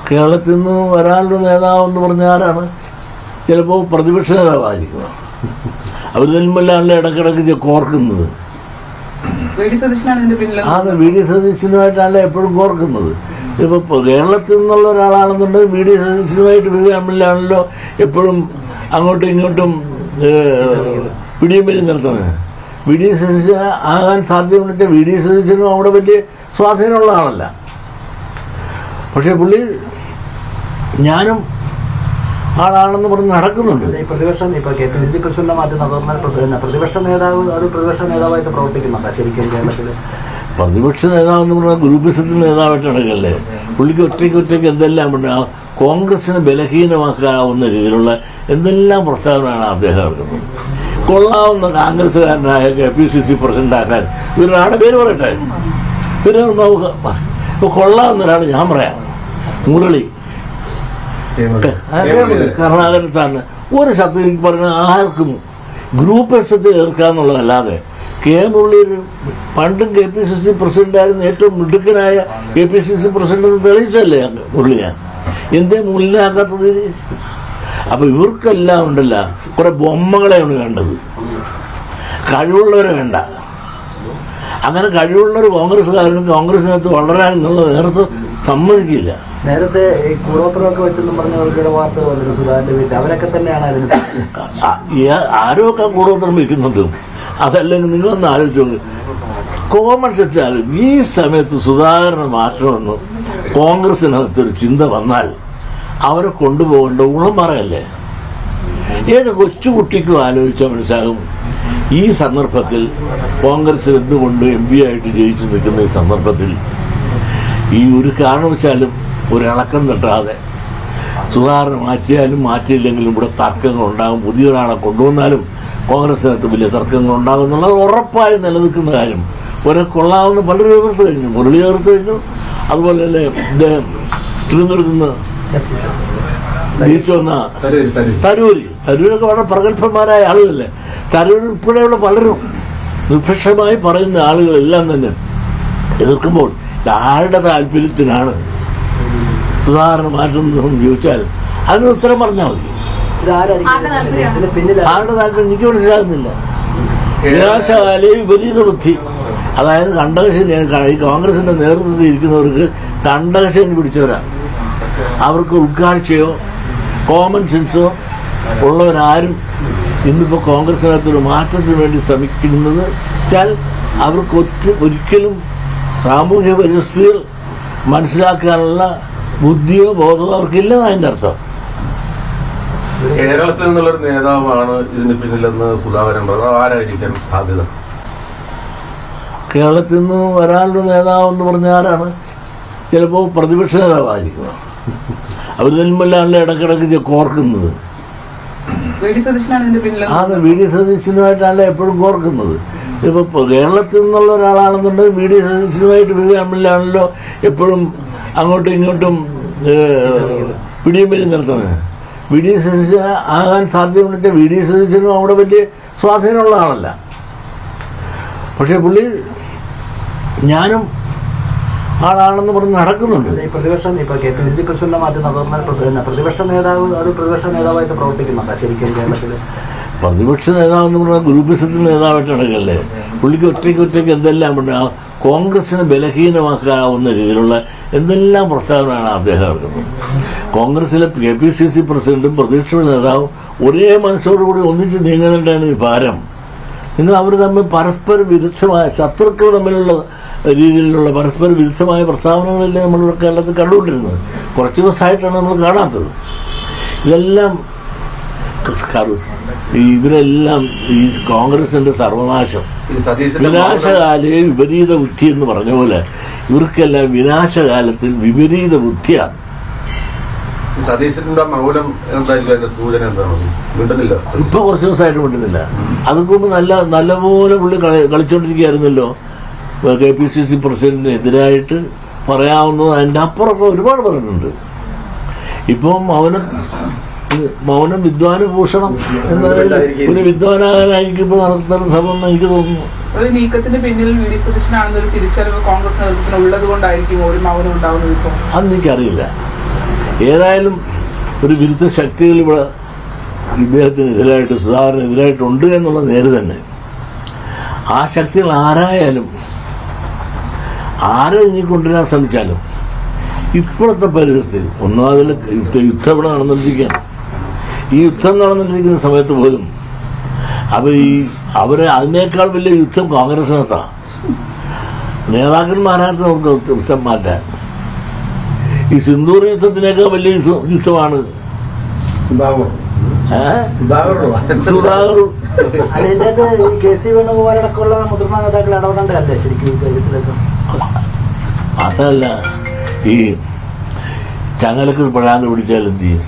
കേരളത്തിൽ നിന്ന് വരാനുള്ള നേതാവെന്ന് പറഞ്ഞ ആരാണ്? ചിലപ്പോൾ പ്രതിപക്ഷ നേതാവായിരിക്കും. അവർ തമ്മിലാണല്ലോ ഇടയ്ക്കിടയ്ക്ക് കോർക്കുന്നത്. ആണ് വി ഡി സതീശനുമായിട്ടാണല്ലോ എപ്പോഴും കോർക്കുന്നത്. ഇപ്പോൾ കേരളത്തിൽ നിന്നുള്ള ഒരാളാണെന്നുണ്ടെങ്കിൽ വി ഡി സതീശനുമായിട്ട് ഇവർ തമ്മിലാണല്ലോ എപ്പോഴും അങ്ങോട്ടും ഇങ്ങോട്ടും പിടിയും വലിയ നിർത്തുന്നത്. വി ഡി സതീശൻ ആകാൻ സാധ്യതയുണ്ടെന്ന് വെച്ചാൽ വി ഡി സതീശനും അവിടെ വലിയ സ്വാധീനമുള്ള ആളല്ല. പക്ഷെ പുള്ളി ഞാനും ആളാണെന്ന് പറഞ്ഞ് നടക്കുന്നുണ്ട്. പ്രതിപക്ഷം ഇപ്പോൾ KPCC പ്രസിഡന്റ് മാറ്റുന്ന പ്രതിപക്ഷ നേതാവ് അത് പ്രതിപക്ഷ നേതാവായിട്ട് പ്രവർത്തിക്കുന്നുണ്ട് ശരിക്കും കേരളത്തിൽ. പ്രതിപക്ഷ നേതാവെന്ന് പറഞ്ഞാൽ ഗ്രൂപ്പിസത്തിൽ നേതാവായിട്ട് നടക്കല്ലേ. പുള്ളിക്ക് ഒറ്റയ്ക്ക് എന്തെല്ലാം ഉണ്ട്. കോൺഗ്രസിനെ ബലഹീനമാക്കാവുന്ന രീതിയിലുള്ള എന്തെല്ലാം പ്രസ്താവനയാണ് അദ്ദേഹം നടക്കുന്നത്. കൊള്ളാവുന്ന കോൺഗ്രസ്സുകാരനായ KPCC പ്രസിഡന്റാക്കാൻ ഇവരുടെ പേര് പറയട്ടെ. പിന്നെ നമുക്ക് ഇപ്പോൾ കൊള്ളാവുന്ന ഒരാൾ ഞാൻ പറയാം, മുരളി കരുണാകരൻ സാറിന് ഒരു ശബ്ദം എനിക്ക് പറഞ്ഞ ആർക്കും ഗ്രൂപ്പ് എസത്തിൽ ഏർക്കാന്നുള്ളതല്ലാതെ മുരളി പണ്ടും KPCC പ്രസിഡന്റായിരുന്ന ഏറ്റവും മിടുക്കനായ KPCC പ്രസിഡന്റ് തെളിയിച്ചല്ലേ മുരളിയാൻ. എന്തേ മുരളിയാക്കാത്തത്? അപ്പൊ ഇവർക്കെല്ലാം ഉണ്ടല്ല കുറെ ബൊമ്മകളെയാണ് വേണ്ടത്, കഴിവുള്ളവരെ വേണ്ട. അങ്ങനെ കഴിവുള്ളൊരു കോൺഗ്രസിനകത്ത് വളരാൻ എന്നുള്ള നേരത്തെ സമ്മതിക്കില്ല. നേരത്തെ ഈ കൂടോത്രമൊക്കെ വെച്ചെന്നും പറഞ്ഞ വാർത്ത വന്നിട്ട് സുധാകരന്റെ വീട്ടിൽ അവരൊക്കെ തന്നെയാണ് അതിന് ആരൊക്കെ കൂടോത്രം വയ്ക്കുന്നുണ്ട്. അതല്ലെങ്കിൽ നിങ്ങളൊന്ന് ആലോചിച്ചു നോക്ക്. കോമൺ സെച്ചാൽ ഈ സമയത്ത് സുധാകരനെ മാറ്റണമെന്ന് കോൺഗ്രസിനകത്തൊരു ചിന്ത വന്നാൽ അവരെ കൊണ്ടുപോകേണ്ട ഉളമറയല്ലേ. ഏത് കൊച്ചുകുട്ടിക്കും ആലോചിച്ചാൽ മനസ്സിലാകും ഈ സന്ദർഭത്തിൽ കോൺഗ്രസ് എന്തുകൊണ്ട് MP ആയിട്ട് ജയിച്ചു നിൽക്കുന്ന ഈ സന്ദർഭത്തിൽ ഈ ഒരു കാരണവശാലും ഒരിളക്കം തട്ടാതെ സുധാകരനെ മാറ്റിയാലും മാറ്റിയില്ലെങ്കിലും ഇവിടെ തർക്കങ്ങൾ ഉണ്ടാകും. പുതിയൊരാളെ കൊണ്ടുവന്നാലും കോൺഗ്രസിനകത്ത് വലിയ തർക്കങ്ങൾ ഉണ്ടാകും എന്നുള്ളത് ഉറപ്പായി നിലനിൽക്കുന്ന കാര്യം. ഒരെ കൊള്ളാവുന്ന പലരും എതിർത്ത് കഴിഞ്ഞു. മുരളി എതിർത്ത് കഴിഞ്ഞു. അതുപോലെ തന്നെ ഇദ്ദേഹം തിരുവനന്തപുരത്ത് നിന്ന് ജയിച്ചു വന്ന തരൂരൊക്കെ വളരെ പ്രഗത്ഭന്മാരായ ആളുകളല്ലേ. തരൂർ ഉൾപ്പെടെയുള്ള പലരും നിഷ്പക്ഷമായി പറയുന്ന ആളുകളെല്ലാം തന്നെ എതിർക്കുമ്പോൾ ആരുടെ താല്പര്യത്തിനാണ് സുധാകരൻ മാറ്റുന്നതെന്ന് ചോദിച്ചാൽ അതിന് ഉത്തരം പറഞ്ഞാൽ മതി. ആരുടെ താല്പര്യം എനിക്ക് മനസ്സിലാകുന്നില്ല. വിനാശകാലി വിപരീത ബുദ്ധി, അതായത് കണ്ടകശനിയാണ്. ഈ കോൺഗ്രസിന്റെ നേതൃത്വത്തിൽ ഇരിക്കുന്നവർക്ക് കണ്ടകശനി പിടിച്ചവരാണ്. അവർക്ക് ഉൾക്കാഴ്ചയോ കോമൺ സെൻസോ ഉള്ളവരാരും ഇന്നിപ്പോൾ കോൺഗ്രസിനകത്തൊരു മാറ്റത്തിന് വേണ്ടി ശ്രമിക്കുന്നത് വെച്ചാൽ അവർക്ക് ഒരിക്കലും സാമൂഹ്യ പരിസ്ഥിതികൾ മനസ്സിലാക്കാനുള്ള ബുദ്ധിയോ ബോധമോ അവർക്കില്ലെന്ന് അതിൻ്റെ അർത്ഥം. കേരളത്തിൽ നിന്നുള്ളൊരു നേതാവാണ് ഇതിന് പിന്നിലെന്ന് സുധാകരൻ ആരായിരിക്കാൻ സാധ്യത? കേരളത്തിൽ നിന്ന് വരാനുള്ള നേതാവെന്ന് പറഞ്ഞ ആരാണ്? ചിലപ്പോൾ പ്രതിപക്ഷ നേതാവായിരിക്കും. അവർ തമ്മിലാണല്ലോ ഇടയ്ക്കിടയ്ക്ക് കോർക്കുന്നത്. ആണ് വി ഡി സതീശനുമായിട്ടാണല്ലോ എപ്പോഴും കോർക്കുന്നത്. ഇപ്പൊ കേരളത്തിൽ നിന്നുള്ള ഒരാളാണെന്നുണ്ടെങ്കിൽ വി ഡി സതീശനുമായിട്ട് ഇവർ തമ്മിലാണല്ലോ എപ്പോഴും അങ്ങോട്ടും ഇങ്ങോട്ടും പിടിയും വലിയ നിർത്തുന്നത്. വി ഡി സതീശൻ ആകാൻ സാധ്യതയുണ്ടെന്ന് വെച്ചാൽ വി ഡി സതീശനും അവിടെ വലിയ സ്വാധീനമുള്ള ആളല്ല. പക്ഷെ പുള്ളി ഞാനും ആളാണെന്ന് പറഞ്ഞ് നടക്കുന്നുണ്ട്. പ്രതിപക്ഷം ഇപ്പോൾ KPCC പ്രസിഡന്റ് മാറ്റുന്ന പ്രതിപക്ഷ നേതാവ് അത് പ്രതിപക്ഷ നേതാവായിട്ട് പ്രവർത്തിക്കുന്നുണ്ട് ശരിക്കും കേരളത്തിൽ. പ്രതിപക്ഷ നേതാവെന്ന് പറഞ്ഞാൽ ഗ്രൂപ്പിസത്തിൽ നേതാവായിട്ട് നടക്കല്ലേ. പുള്ളിക്ക് ഒറ്റയ്ക്ക് എന്തെല്ലാം ഉണ്ട്. കോൺഗ്രസിനെ ബലഹീനമാക്കാവുന്ന രീതിയിലുള്ള എന്തെല്ലാം പ്രസ്താവനയാണ് അദ്ദേഹം നടക്കുന്നത്. കോൺഗ്രസിലെ KPCC പ്രസിഡന്റും പ്രതിപക്ഷ നേതാവും ഒരേ മനസ്സോടുകൂടി ഒന്നിച്ച് നീങ്ങുന്നതിൻ്റെയാണ് ഈ ഭാരം. ഇന്ന് അവർ തമ്മിൽ പരസ്പര വിരുദ്ധമായ ശത്രുക്കൾ തമ്മിലുള്ള രീതിയിലുള്ള പരസ്പര വിരുദ്ധമായ പ്രസ്താവനകളല്ലേ നമ്മളിവിടെ കേരളത്തിൽ കണ്ടുകൊണ്ടിരുന്നത്. കുറച്ച് ദിവസമായിട്ടാണ് നമ്മൾ കാണാത്തത്. ഇതെല്ലാം ഇവരെല്ലാം ഈ കോൺഗ്രസിന്റെ സർവനാശം, വിനാശകാലേ വിപരീത ബുദ്ധി എന്ന് പറഞ്ഞ പോലെ ഇവർക്കെല്ലാം വിനാശകാലത്തിൽ വിപരീത ബുദ്ധിയാണ്. ഇപ്പൊ കുറച്ച് ദിവസമായിട്ട് മിണ്ടുന്നില്ല. അതൊക്കെ മുമ്പ് നല്ലപോലെ പുള്ളി കളിച്ചോണ്ടിരിക്കുകയായിരുന്നല്ലോ. KPCC പ്രസിഡന്റിനെതിരായിട്ട് പറയാവുന്നത് അതിൻ്റെ അപ്പുറമൊക്കെ ഒരുപാട് പറഞ്ഞിട്ടുണ്ട്. ഇപ്പം മൗനം വിദ്വാനുഭൂഷണം എന്ന ഒരു വിദ്വാനാകാനായിരിക്കും ഇപ്പൊ നടത്തുന്ന ശ്രമം എനിക്ക് തോന്നുന്നു. ഒരു നീക്കത്തിന്റെ പിന്നിൽ വി ഡി സതീശനാണെന്നൊരു തിരിച്ചറിവ് കോൺഗ്രസ് നേതൃത്വത്തിന് ഉള്ളത് കൊണ്ടായിരിക്കും ഒരു മൗനം ഉണ്ടാവുന്നത്. അതെനിക്കറിയില്ല. ഏതായാലും ഒരു വിരുദ്ധ ശക്തികൾ ഇവിടെ ഇദ്ദേഹത്തിന് എതിരായിട്ട് സുധാകരന് എതിരായിട്ടുണ്ട് എന്നുള്ള നേര് തന്നെ. ആ ശക്തികൾ ആരായാലും ആരെ ഇനി കൊണ്ടുവരാൻ ശ്രമിച്ചാലും ഇപ്പോഴത്തെ പരിസ്ഥിതി ഒന്നാമതിൽ യുദ്ധം ഇവിടെ നടന്നുകൊണ്ടിരിക്കുകയാണ്. ഈ യുദ്ധം നടന്നുകൊണ്ടിരിക്കുന്ന സമയത്ത് പോലും അവരെ അതിനേക്കാൾ വലിയ യുദ്ധം കോൺഗ്രസിനകത്താണ്. നേതാക്കന്മാരകത്ത് നമുക്ക് യുദ്ധം മാറ്റാൻ ഈ സിന്ദൂർ യുദ്ധത്തിനേക്കാൾ വലിയ യുദ്ധമാണ് സുധാകർ. അതിൻ്റെ കെ സി വേണുഗോപാലടക്കമുള്ള മുതിർന്ന നേതാക്കൾ ഇടപെടേണ്ടതല്ലേ ശരിക്കും ഈ കേസിലേക്ക്? അതല്ല, ഈ ചങ്ങലക്ക് പഴാന്ന് പിടിച്ചാൽ എന്ത് ചെയ്യും?